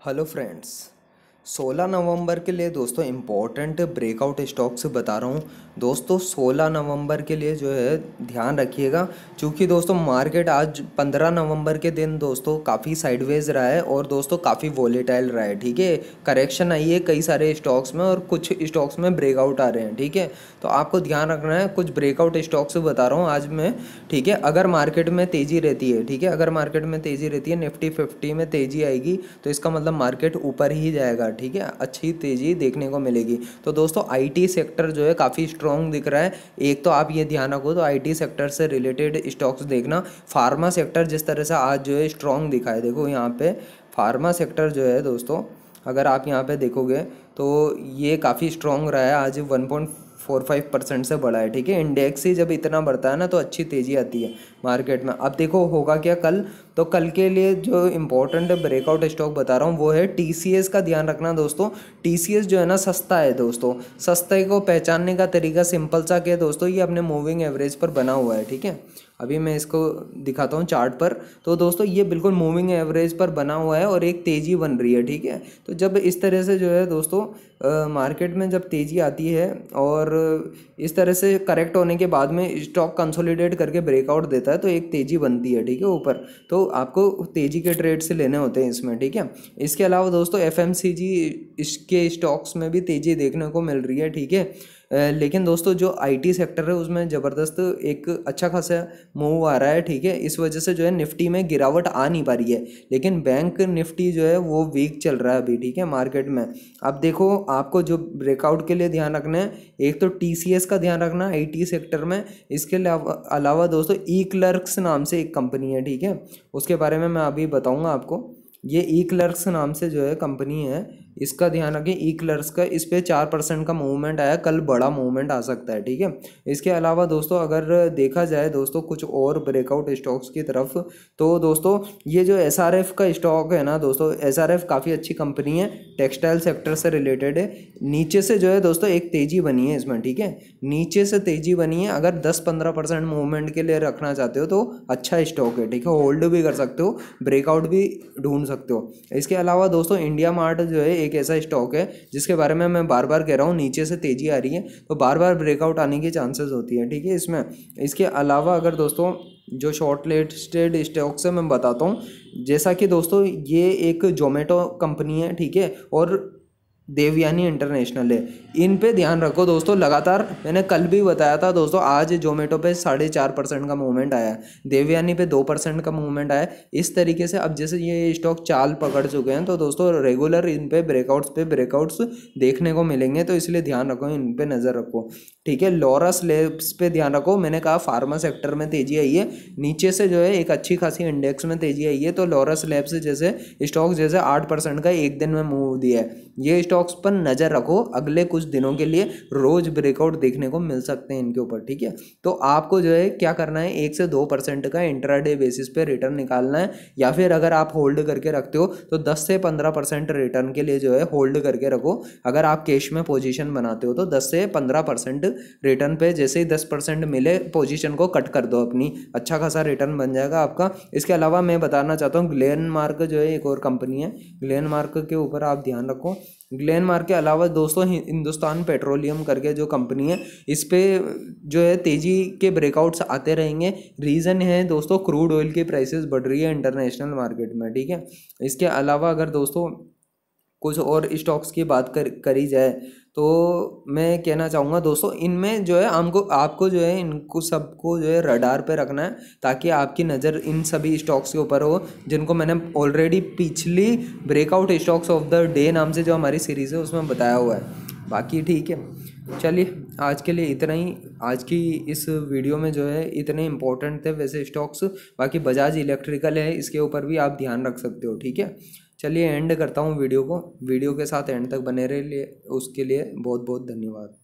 Hello friends. 16 नवंबर के लिए दोस्तों इम्पोर्टेंट ब्रेकआउट स्टॉक्स बता रहा हूँ। दोस्तों 16 नवंबर के लिए जो है ध्यान रखिएगा, क्योंकि दोस्तों मार्केट आज 15 नवंबर के दिन दोस्तों काफ़ी साइडवेज रहा है और दोस्तों काफ़ी वोलेटाइल रहा है। ठीक है, करेक्शन आई है कई सारे स्टॉक्स में और कुछ स्टॉक्स में ब्रेकआउट आ रहे हैं। ठीक है, तो आपको ध्यान रखना है। कुछ ब्रेकआउट स्टॉक्स बता रहा हूँ आज मैं। ठीक है, अगर मार्केट में तेज़ी रहती है, ठीक है, अगर मार्केट में तेज़ी रहती है, निफ्टी 50 में तेज़ी आएगी तो इसका मतलब मार्केट ऊपर ही जाएगा। ठीक है, अच्छी तेज़ी देखने को मिलेगी। तो दोस्तों आईटी सेक्टर जो है काफ़ी स्ट्रॉन्ग दिख रहा है। एक तो आप ये ध्यान रखो, तो आईटी सेक्टर से रिलेटेड स्टॉक्स देखना। फार्मा सेक्टर जिस तरह से आज जो है स्ट्रॉन्ग दिखा है, देखो यहाँ पे फार्मा सेक्टर जो है दोस्तों, अगर आप यहाँ पे देखोगे तो ये काफ़ी स्ट्रॉन्ग रहा है। आज 1.45% से बढ़ा है। ठीक है, इंडेक्स ही जब इतना बढ़ता है ना तो अच्छी तेज़ी आती है मार्केट में। अब देखो होगा क्या कल, तो कल के लिए जो इम्पोर्टेंट ब्रेकआउट स्टॉक बता रहा हूँ वो है टीसीएस का। ध्यान रखना दोस्तों, टीसीएस जो है ना सस्ता है दोस्तों। सस्ते को पहचानने का तरीका सिंपल सा क्या है दोस्तों, ये अपने मूविंग एवरेज पर बना हुआ है। ठीक है, अभी मैं इसको दिखाता हूँ चार्ट पर। तो दोस्तों ये बिल्कुल मूविंग एवरेज पर बना हुआ है और एक तेज़ी बन रही है। ठीक है, तो जब इस तरह से जो है दोस्तों मार्केट में जब तेज़ी आती है और इस तरह से करेक्ट होने के बाद में स्टॉक कंसोलिडेट करके ब्रेकआउट देता है तो एक तेज़ी बनती है। ठीक है, ऊपर तो आपको तेज़ी के ट्रेड से लेने होते हैं इसमें। ठीक है, इसके अलावा दोस्तों एफएमसीजी इसके स्टॉक्स में भी तेज़ी देखने को मिल रही है। ठीक है, लेकिन दोस्तों जो आईटी सेक्टर है उसमें ज़बरदस्त एक अच्छा खासा मूव आ रहा है। ठीक है, इस वजह से जो है निफ्टी में गिरावट आ नहीं पा रही है, लेकिन बैंक निफ्टी जो है वो वीक चल रहा है अभी। ठीक है, मार्केट में अब देखो आपको जो ब्रेकआउट के लिए ध्यान रखना है, एक तो टीसीएस का ध्यान रखना आईटी सेक्टर में। इसके अलावा दोस्तों ई क्लर्क्स नाम से एक कंपनी है। ठीक है, उसके बारे में मैं अभी बताऊंगा आपको। ये ई क्लर्क्स नाम से जो है कंपनी है, इसका ध्यान रखें। ई क्लर्क्स का इस पे 4% का मूवमेंट आया, कल बड़ा मूवमेंट आ सकता है। ठीक है, इसके अलावा दोस्तों अगर देखा जाए दोस्तों कुछ और ब्रेकआउट स्टॉक्स की तरफ, तो दोस्तों ये जो एसआरएफ का स्टॉक है ना दोस्तों, एसआरएफ काफ़ी अच्छी कंपनी है, टेक्सटाइल सेक्टर से रिलेटेड है। नीचे से जो है दोस्तों एक तेज़ी बनी है इसमें। ठीक है, नीचे से तेज़ी बनी है। अगर 10-15% मूवमेंट के लिए रखना चाहते हो तो अच्छा स्टॉक है। ठीक है, होल्ड भी कर सकते हो, ब्रेकआउट भी ढूंढ सकते हो। इसके अलावा दोस्तों इंडिया मार्ट जो है एक ऐसा स्टॉक है जिसके बारे में मैं बार बार कह रहा हूँ, नीचे से तेज़ी आ रही है तो बार बार ब्रेकआउट आने की चांसेस होती है। ठीक है, इसमें इसके अलावा अगर दोस्तों जो शॉर्ट लिस्टेड स्टॉक्स है मैं बताता हूँ, जैसा कि दोस्तों ये एक जोमेटो कंपनी है। ठीक है, और देवयानी इंटरनेशनल है। इन पे ध्यान रखो दोस्तों। लगातार मैंने कल भी बताया था दोस्तों, आज जोमेटो पे 4.5% का मूवमेंट आया है, देवयानी पे 2% का मूवमेंट आया है। इस तरीके से अब जैसे ये स्टॉक चाल पकड़ चुके हैं तो दोस्तों रेगुलर इन पे ब्रेकआउट्स देखने को मिलेंगे, तो इसलिए ध्यान रखो, इन पे नज़र रखो। ठीक है, लॉरस लैब्स पे ध्यान रखो। मैंने कहा फार्मा सेक्टर में तेजी आई है, नीचे से जो है एक अच्छी खासी इंडेक्स में तेजी आई है। तो लॉरस लैब्स जैसे स्टॉक जैसे 8% का एक दिन में मूव दिया है, ये स्टॉक्स पर नज़र रखो। अगले कुछ दिनों के लिए रोज ब्रेकआउट देखने को मिल सकते हैं इनके ऊपर। ठीक है, तो आपको जो है क्या करना है, 1 से 2% का इंट्राडे बेसिस पे रिटर्न निकालना है, या फिर अगर आप होल्ड करके रखते हो तो 10 से 15% रिटर्न के लिए जो है होल्ड करके रखो। अगर आप कैश में पोजीशन बनाते हो तो 10 से 15% रिटर्न पे, जैसे ही 10% मिले पोजीशन को कट कर दो अपनी, अच्छा खासा रिटर्न बन जाएगा आपका। इसके अलावा मैं बताना चाहता हूँ ग्लेनमार्क जो है एक और कंपनी है, ग्लेनमार्क के ऊपर आप ध्यान रखो। ग्लेनमार्क के अलावा दोस्तों हिंदुस्तान पेट्रोलियम करके जो कंपनी है, इस पे जो है तेज़ी के ब्रेकआउट्स आते रहेंगे। रीज़न है दोस्तों क्रूड ऑयल की प्राइसेस बढ़ रही है इंटरनेशनल मार्केट में। ठीक है, इसके अलावा अगर दोस्तों कुछ और स्टॉक्स की बात करी जाए तो मैं कहना चाहूँगा दोस्तों, इनमें जो है आपको जो है इनको सबको जो है रडार पे रखना है, ताकि आपकी नज़र इन सभी स्टॉक्स के ऊपर हो जिनको मैंने ऑलरेडी पिछली breakout stocks of the day नाम से जो हमारी सीरीज़ है उसमें बताया हुआ है। बाकी ठीक है, चलिए आज के लिए इतना ही। आज की इस वीडियो में जो है इतने इंपॉर्टेंट थे वैसे स्टॉक्स। बाकी बजाज इलेक्ट्रिकल है, इसके ऊपर भी आप ध्यान रख सकते हो। ठीक है, चलिए एंड करता हूँ वीडियो को। वीडियो के साथ एंड तक बने रहे, लिए उसके लिए बहुत बहुत धन्यवाद।